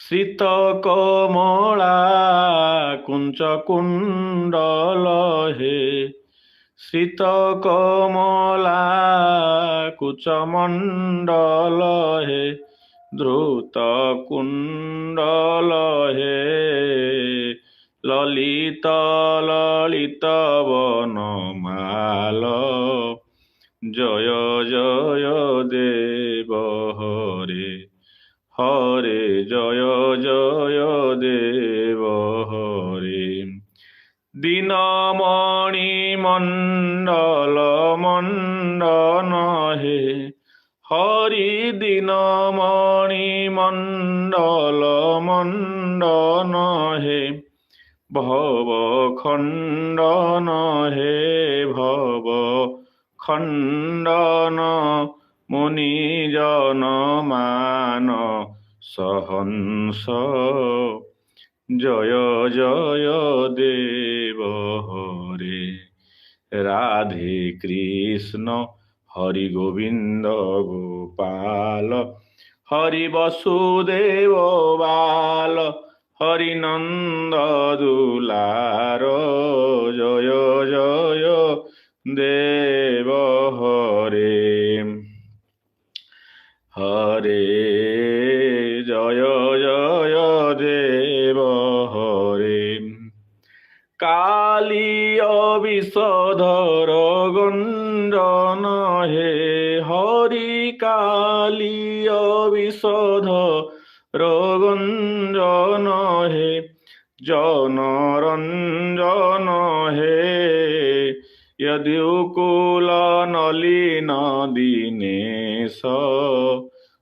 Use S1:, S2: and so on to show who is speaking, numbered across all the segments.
S1: ଶୀତ କମଳା କୁଞ୍ଚ କୁଣ୍ଡଲ ହେ। ଶୀତ କମଳା କୁଚ ମଣ୍ଡଲ ହେ। ଧୃତ କୁଣ୍ଡଲ ହେ। ଲଳିତ ଲଳିତ ବନମାଲ। ଜୟ ଜୟ ଦେବ ହରେ। হরে জয় জয় দেব হরে। দীনমণি মণ্ডল মণ্ডন হে। হরি দীনমণি মণ্ডল মণ্ডন হে। ভব খণ্ডন হে ভব খণ্ডন। মুনিজন মান সহংস। জয় জয় দেব হরে। রাধে কৃষ্ণ হরি গোবিন্দ গোপাল। হরি বসুদেব বাল। হরি নন্দ দুলার। জয় জয় দেব হরে। হরে জয় জয় দেব হরে। কালিয় বিষধর গঞ্জন হে। হরি কালিয় বিষধর গঞ্জন হে। জনরঞ্জন হে। यदुकुल नलिन दीनेश।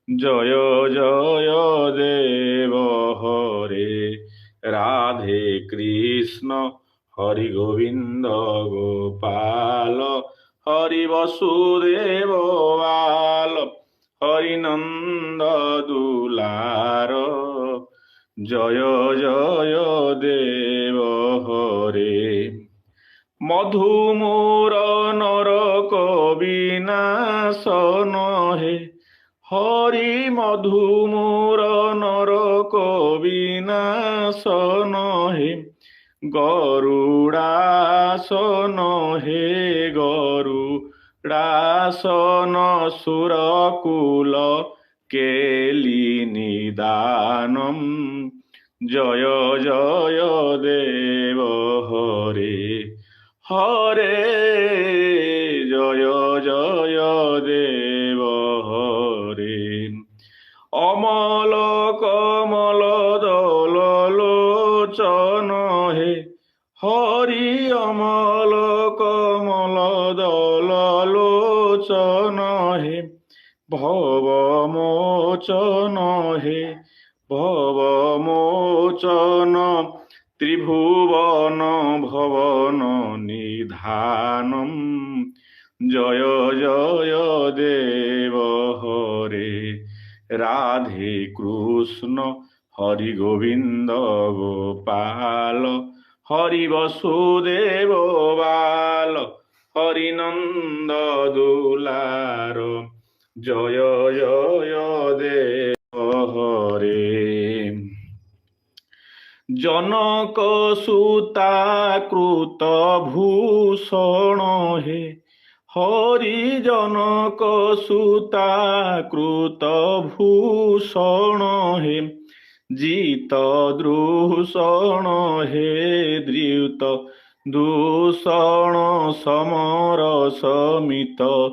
S1: जय जय देव हरे। राधे कृष्ण हरि गोविंद गोपाल। हरि वसुदेव बाल। हरि नंद दुलार। जय जय देव हरे। মধুমূর নরক বিনাশন হে। হরি মধুমূর নরক বিনাশন হে। গরুড়াসন হে গরুড়াসন। সুরকুল কেলি নিদানম। জয় জয় দেব হরে। হরে জয় জয় দেব হরে। অমল কমল দল লোচন হে। হরি অমল কমল দল লোচন হে। ভব মোচন হে ভব মোচন। ত্রিভুবন ভবন নিধানম। জয় জয় দেব হরে। রাধে কৃষ্ণ হরি গোবিন্দ গোপাল। হরি বসুদেব বাল। হরি নন্দ দুলার। জয় জয় দেব হরে। জনক সুতা কৃত ভূষণ হে। হরি জনক সুতা কৃত ভূষণ হে। জিত দূষণ হে ধৃত দূষণ। সমর সমিত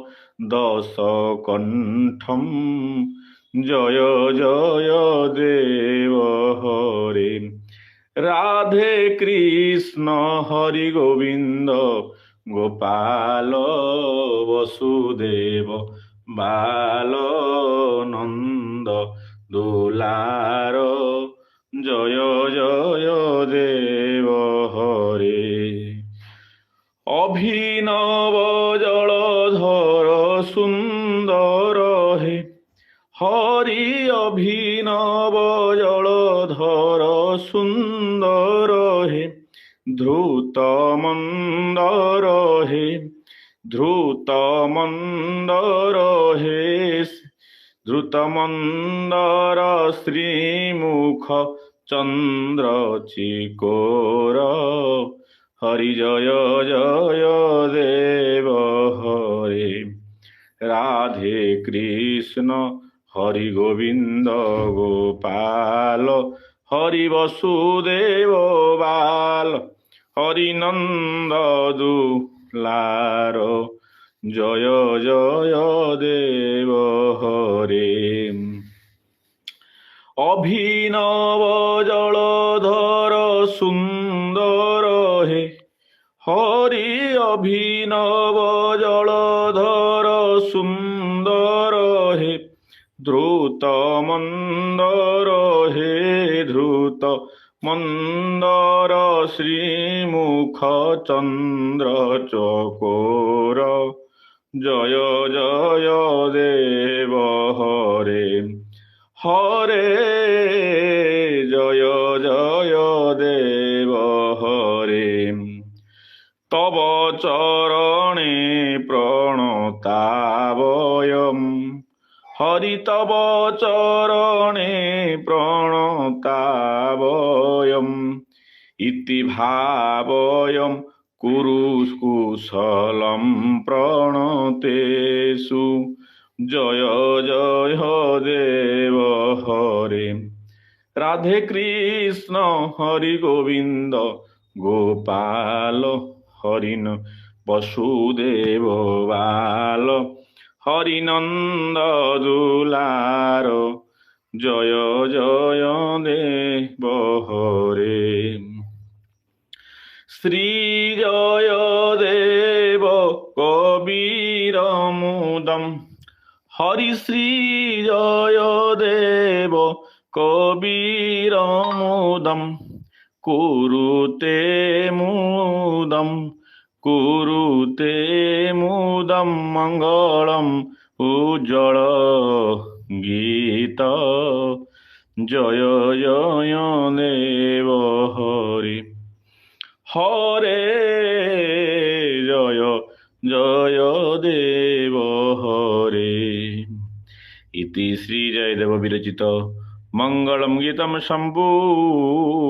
S1: দশ কণ্ঠম। জয় জয় দেব হরে। রাধে কৃষ্ণ হরি গোবিন্দ গোপাল। বসুদেব বাল। নন্দ দুলার। জয় জয় দেব হরে। অভিনব জলধর সুন্দর হে। হরি অভিনব জলধর সুন্দর হে। ধ্রুত মন্দর হে ধ্রুত মন্দর হে। ধৃতমন্দর শ্রীমুখ চন্দ্র চিকোর হরি জয় জয় দেব হরে রাধে কৃষ্ণ হরি গোবিন্দ গোপাল হরি বসুদেব বাল হরি নন্দ দুলার জয় জয় দেব হরে অভিনব জলধর সুন্দর হে হরি অভিনব জলধর সুন্দর হে দ্রুত মন্দর হে দ্রুত মন্দর শ্রীমুখ চন্দ্র চকোর জয় জয় দেব হরে হরে জয় জয় দেব হরে তব চরণে প্রণতাবয়ম হরি তব চরণে প্রণতাবয়ম ইতি ভাবয়ম কুরু কুশলম প্রণতেষু জয় জয় দেব হরে রাধে কৃষ্ণ হরি গোবিন্দ গোপাল হরিণ বসুদেব বাল হরিনন্দ দুলার জয় জয় দেব হরে শ্রী জয় দেব কবীর মুদম হরি শ্রী জয় দেব কবীর মুদম কুরুতে মুদম কুরুতে মুদম মঙ্গলম উজ্জ্বল গীত জয় জয় দেব হরি হরে জয় জয় দেব হরে ইতি শ্রী জয়দেব বিরচিত মঙ্গলম গীতম সম্পূর্ণম।